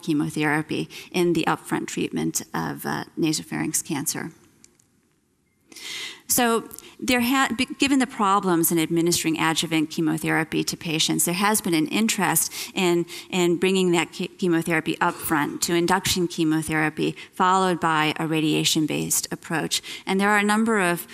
chemotherapy in the upfront treatment of nasopharynx cancer. So given the problems in administering adjuvant chemotherapy to patients, there has been an interest in bringing that chemotherapy up front to induction chemotherapy, followed by a radiation-based approach. And there are a number of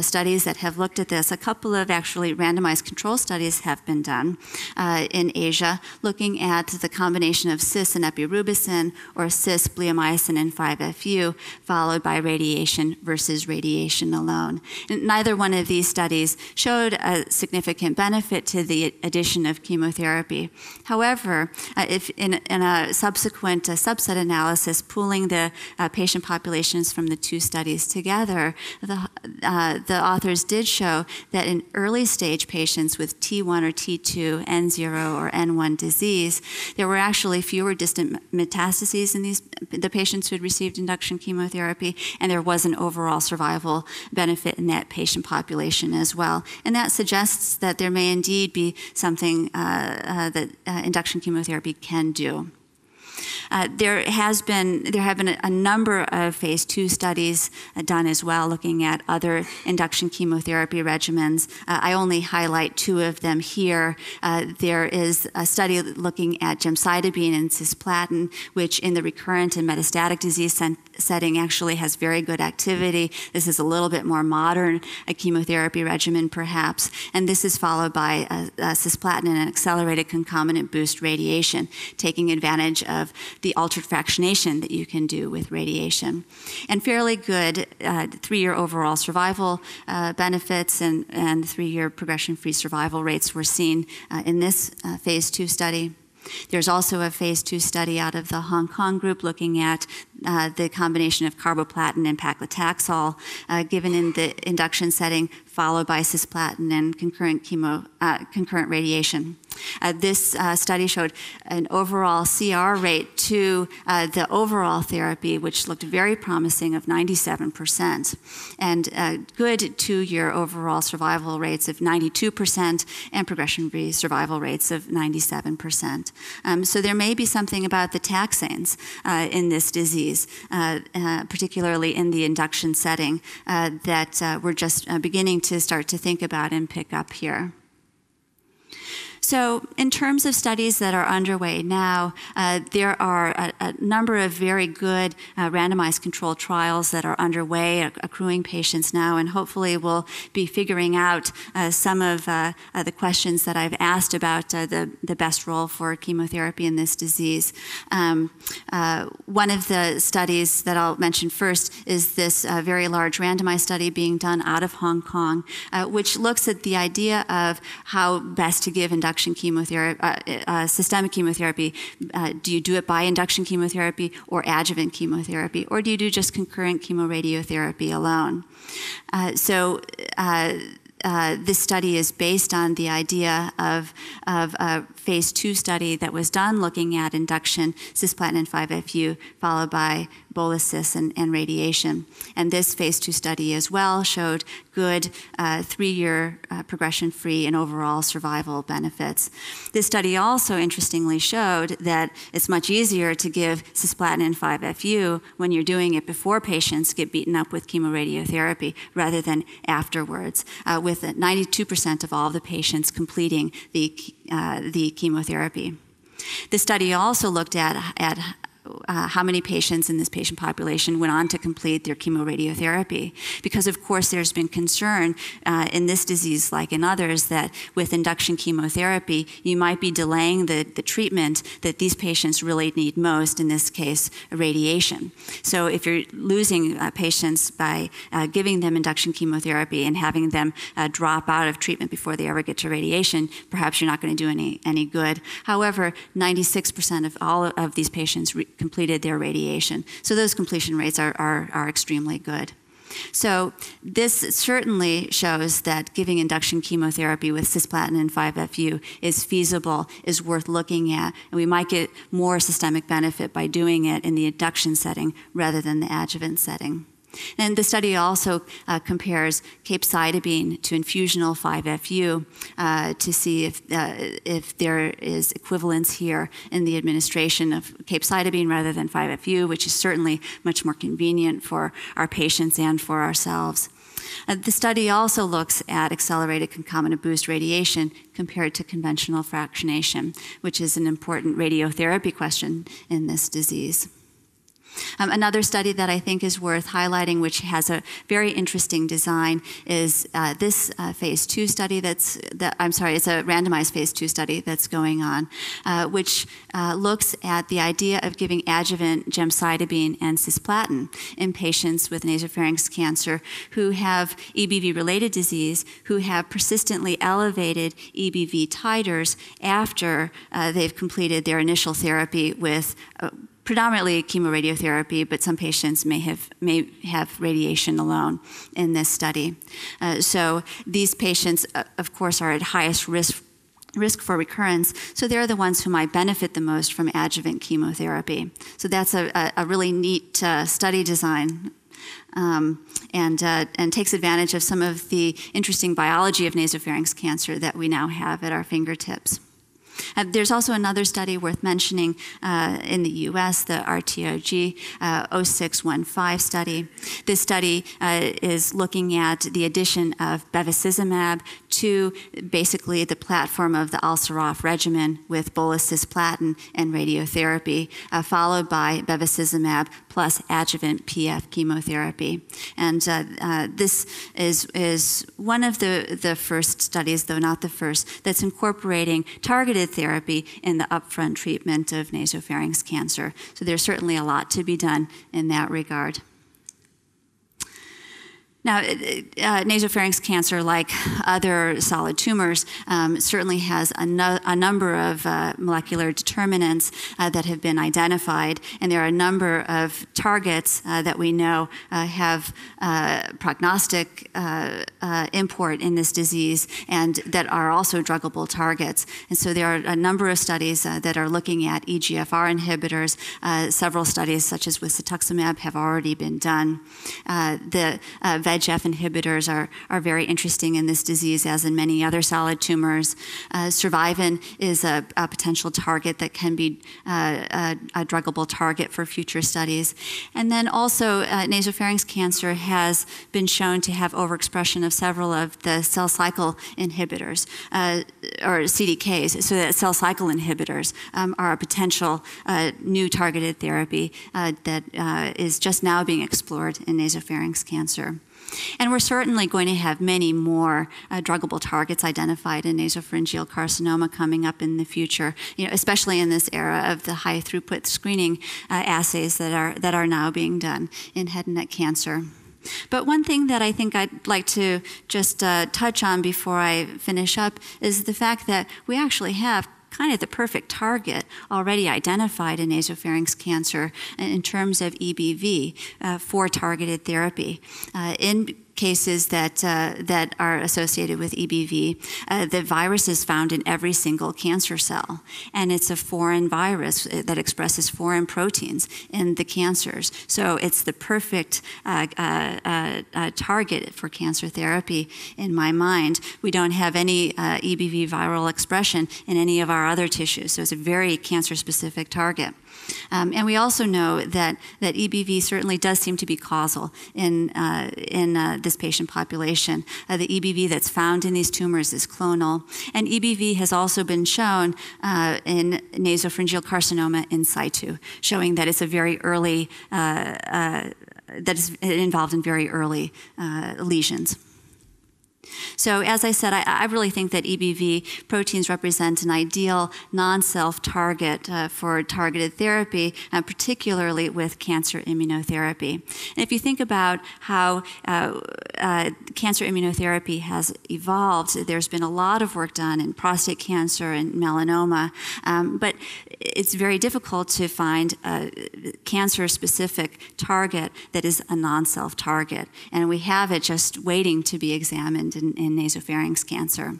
studies that have looked at this. A couple of actually randomized control studies have been done in Asia, looking at the combination of cis and epirubicin, or cis, bleomycin, and 5-FU, followed by radiation versus radiation alone. And neither one of these studies showed a significant benefit to the addition of chemotherapy. However, if in a subsequent subset analysis, pooling the patient populations from the two studies together, the authors did show that in early stage patients with T1 or T2, N0 or N1 disease, there were actually fewer distant metastases in the patients who had received induction chemotherapy, and there was an overall survival benefit in that patient population as well. And that suggests that there may indeed be something that induction chemotherapy can do. There have been a number of phase 2 studies done as well, looking at other induction chemotherapy regimens. I only highlight 2 of them here. There is a study looking at gemcitabine and cisplatin, which in the recurrent and metastatic disease setting actually has very good activity. This is a little bit more modern, a chemotherapy regimen perhaps, and this is followed by cisplatin and an accelerated concomitant boost radiation, taking advantage of the altered fractionation that you can do with radiation. And fairly good 3-year overall survival benefits and 3-year progression-free survival rates were seen in this phase 2 study. There's also a phase 2 study out of the Hong Kong group looking at the combination of carboplatin and paclitaxel given in the induction setting, followed by cisplatin and concurrent radiation. This study showed an overall CR rate to the overall therapy, which looked very promising, of 97%, and good 2-year overall survival rates of 92% and progression-free survival rates of 97%. So there may be something about the taxanes in this disease, particularly in the induction setting, that we're just beginning to start to think about and pick up here. So in terms of studies that are underway now, there are a number of very good randomized controlled trials that are underway, accruing patients now, and hopefully we'll be figuring out some of the questions that I've asked about the best role for chemotherapy in this disease. One of the studies that I'll mention first is this very large randomized study being done out of Hong Kong, which looks at the idea of how best to give induction chemotherapy, systemic chemotherapy. Do you do it by induction chemotherapy or adjuvant chemotherapy, or do you do just concurrent chemoradiotherapy alone? This study is based on the idea of a phase 2 study that was done looking at induction cisplatin and 5-FU, followed by bolus and radiation. And this phase 2 study as well showed good 3-year progression-free and overall survival benefits. This study also interestingly showed that it's much easier to give cisplatin and 5-FU when you're doing it before patients get beaten up with chemoradiotherapy rather than afterwards, with 92% of all the patients completing the chemotherapy. The study also looked at how many patients in this patient population went on to complete their chemoradiotherapy. Because of course there's been concern in this disease, like in others, that with induction chemotherapy, you might be delaying the treatment that these patients really need most, in this case, radiation. So if you're losing patients by giving them induction chemotherapy and having them drop out of treatment before they ever get to radiation, perhaps you're not going to do any good. However, 96% of all of these patients completed their radiation. So those completion rates are extremely good. So this certainly shows that giving induction chemotherapy with cisplatin and 5-FU is feasible, is worth looking at, and we might get more systemic benefit by doing it in the induction setting rather than the adjuvant setting. And the study also compares capecitabine to infusional 5-FU to see if there is equivalence here in the administration of capecitabine rather than 5-FU, which is certainly much more convenient for our patients and for ourselves. The study also looks at accelerated concomitant boost radiation compared to conventional fractionation, which is an important radiotherapy question in this disease. Another study that I think is worth highlighting, which has a very interesting design, is this phase 2 study it's a randomized phase 2 study that's going on, which looks at the idea of giving adjuvant gemcitabine and cisplatin in patients with nasopharynx cancer who have EBV-related disease, who have persistently elevated EBV titers after they've completed their initial therapy with predominantly chemoradiotherapy, but some patients may have radiation alone in this study. So these patients, of course, are at highest risk for recurrence, so they're the ones who might benefit the most from adjuvant chemotherapy. So that's a really neat study design. And takes advantage of some of the interesting biology of nasopharynx cancer that we now have at our fingertips. There's also another study worth mentioning in the US, the RTOG 0615 study. This study is looking at the addition of bevacizumab to basically the platform of the Al-Sarraf regimen with bolus cisplatin and radiotherapy, followed by bevacizumab plus adjuvant PF chemotherapy. And this is one of the first studies, though not the first, that's incorporating targeted therapy in the upfront treatment of nasopharynx cancer. So there's certainly a lot to be done in that regard. Now, nasopharynx cancer, like other solid tumors, certainly has a number of molecular determinants that have been identified, and there are a number of targets that we know have prognostic import in this disease and that are also druggable targets. And so there are a number of studies that are looking at EGFR inhibitors. Several studies, such as with cetuximab, have already been done. The VEGF inhibitors are very interesting in this disease, as in many other solid tumors. Survivin is a potential target that can be a druggable target for future studies. And then also nasopharynx cancer has been shown to have overexpression of several of the cell cycle inhibitors, or CDKs, so that cell cycle inhibitors are a potential new targeted therapy that is just now being explored in nasopharynx cancer. And we're certainly going to have many more druggable targets identified in nasopharyngeal carcinoma coming up in the future, especially in this era of the high throughput screening assays that are now being done in head and neck cancer. But one thing that I think I'd like to just touch on before I finish up is the fact that we actually have kind of the perfect target already identified in nasopharynx cancer in terms of EBV for targeted therapy. In cases that are associated with EBV, the virus is found in every single cancer cell, and it's a foreign virus that expresses foreign proteins in the cancers. So it's the perfect target for cancer therapy in my mind. We don't have any EBV viral expression in any of our other tissues, so it's a very cancer-specific target. And we also know that EBV certainly does seem to be causal in this patient population. The EBV that's found in these tumors is clonal, and EBV has also been shown in nasopharyngeal carcinoma in situ, showing that it's a very early, that is involved in very early lesions. So as I said, I really think that EBV proteins represent an ideal non-self target for targeted therapy, particularly with cancer immunotherapy. And if you think about how cancer immunotherapy has evolved, there's been a lot of work done in prostate cancer and melanoma, but it's very difficult to find a cancer-specific target that is a non-self target. And we have it just waiting to be examined in nasopharynx cancer.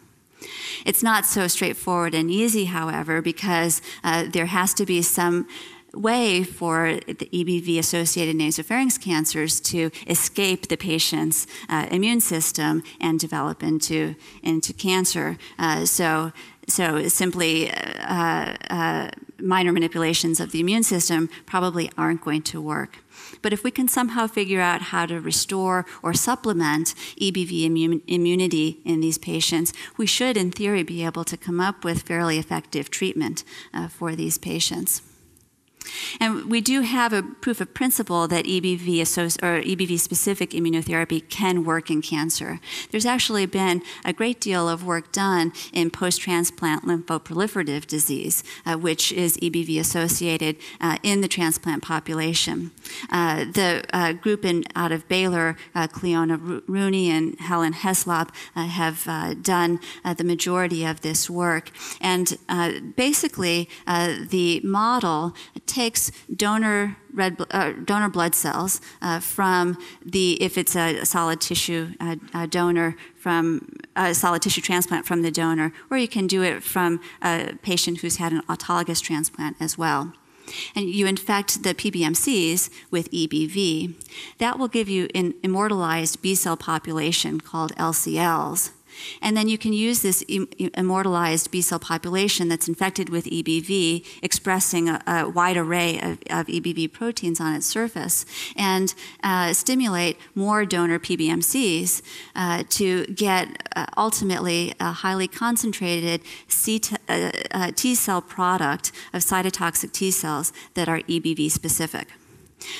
It's not so straightforward and easy, however, because there has to be some way for the EBV-associated nasopharynx cancers to escape the patient's immune system and develop into cancer. So simply minor manipulations of the immune system probably aren't going to work. But if we can somehow figure out how to restore or supplement EBV immunity in these patients, we should, in theory, be able to come up with fairly effective treatment for these patients. And we do have a proof of principle that EBV-specific immunotherapy can work in cancer. There's actually been a great deal of work done in post-transplant lymphoproliferative disease, which is EBV-associated in the transplant population. The group out of Baylor, Cleona Rooney and Helen Heslop, have done the majority of this work. And basically, the model takes donor blood cells from if it's a solid tissue donor, from a solid tissue transplant from the donor, or you can do it from a patient who's had an autologous transplant as well. And you infect the PBMCs with EBV. That will give you an immortalized B cell population called LCLs. And then you can use this immortalized B cell population that's infected with EBV, expressing a wide array of EBV proteins on its surface, and stimulate more donor PBMCs to get ultimately a highly concentrated T cell product of cytotoxic T cells that are EBV specific.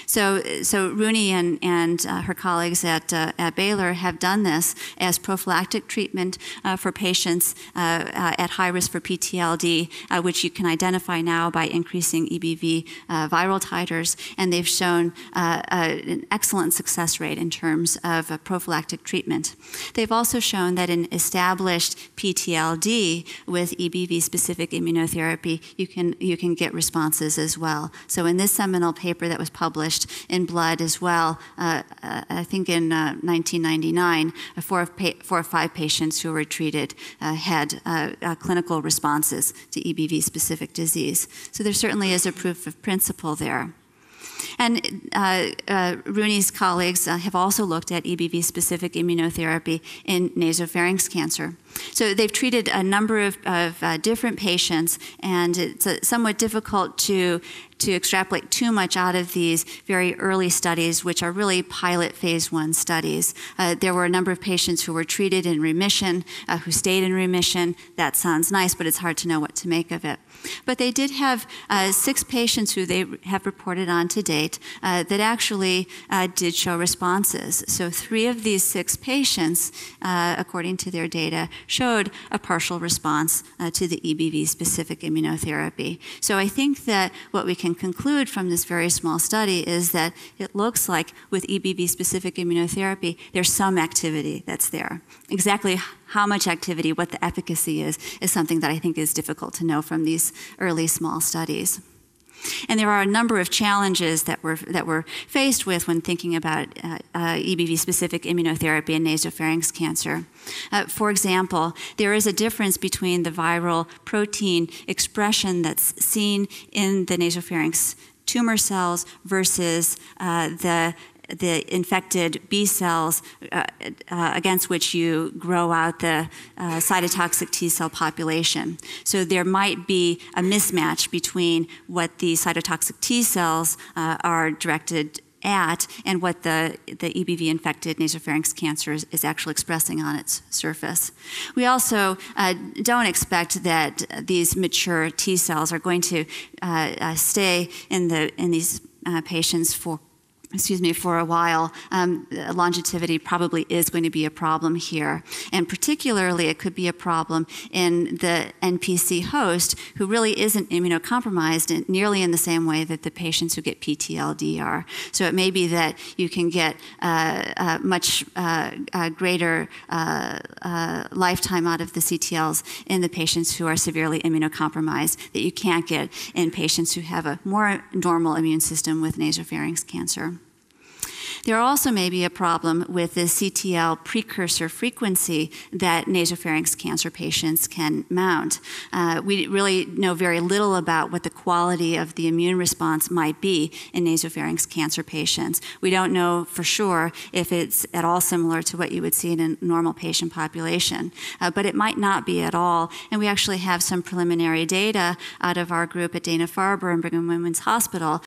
So Rooney and her colleagues at Baylor have done this as prophylactic treatment for patients at high risk for PTLD, which you can identify now by increasing EBV viral titers, and they've shown an excellent success rate in terms of prophylactic treatment. They've also shown that in established PTLD with EBV-specific immunotherapy, you can get responses as well. So in this seminal paper that was published in Blood as well, I think in 1999, 4 or 5 patients who were treated had clinical responses to EBV-specific disease. So there certainly is a proof of principle there. And Rooney's colleagues have also looked at EBV-specific immunotherapy in nasopharynx cancer. So they've treated a number of different patients, and it's somewhat difficult to extrapolate too much out of these very early studies, which are really pilot phase 1 studies. There were a number of patients who were treated in remission, who stayed in remission. That sounds nice, but it's hard to know what to make of it. But they did have 6 patients who they have reported on to date that actually did show responses. So 3 of these 6 patients, according to their data, showed a partial response to the EBV-specific immunotherapy. So I think that what we can conclude from this very small study is that it looks like with EBV-specific immunotherapy, there's some activity that's there. Exactly how much activity, what the efficacy is something that I think is difficult to know from these early small studies. And there are a number of challenges that we're faced with when thinking about EBV-specific immunotherapy in nasopharynx cancer. For example, there is a difference between the viral protein expression that's seen in the nasopharynx tumor cells versus the infected B cells against which you grow out the cytotoxic T cell population. So there might be a mismatch between what the cytotoxic T cells are directed at and what the EBV-infected nasopharynx cancer is actually expressing on its surface. We also don't expect that these mature T cells are going to stay in these patients for a while. Longevity probably is going to be a problem here. And particularly, it could be a problem in the NPC host who really isn't immunocompromised nearly in the same way that the patients who get PTLD are. So it may be that you can get much greater lifetime out of the CTLs in the patients who are severely immunocompromised that you can't get in patients who have a more normal immune system with nasopharynx cancer. There also may be a problem with the CTL precursor frequency that nasopharynx cancer patients can mount. We really know very little about what the quality of the immune response might be in nasopharynx cancer patients. We don't know for sure if it's at all similar to what you would see in a normal patient population, but it might not be at all. And we actually have some preliminary data out of our group at Dana-Farber and Brigham and Women's Hospital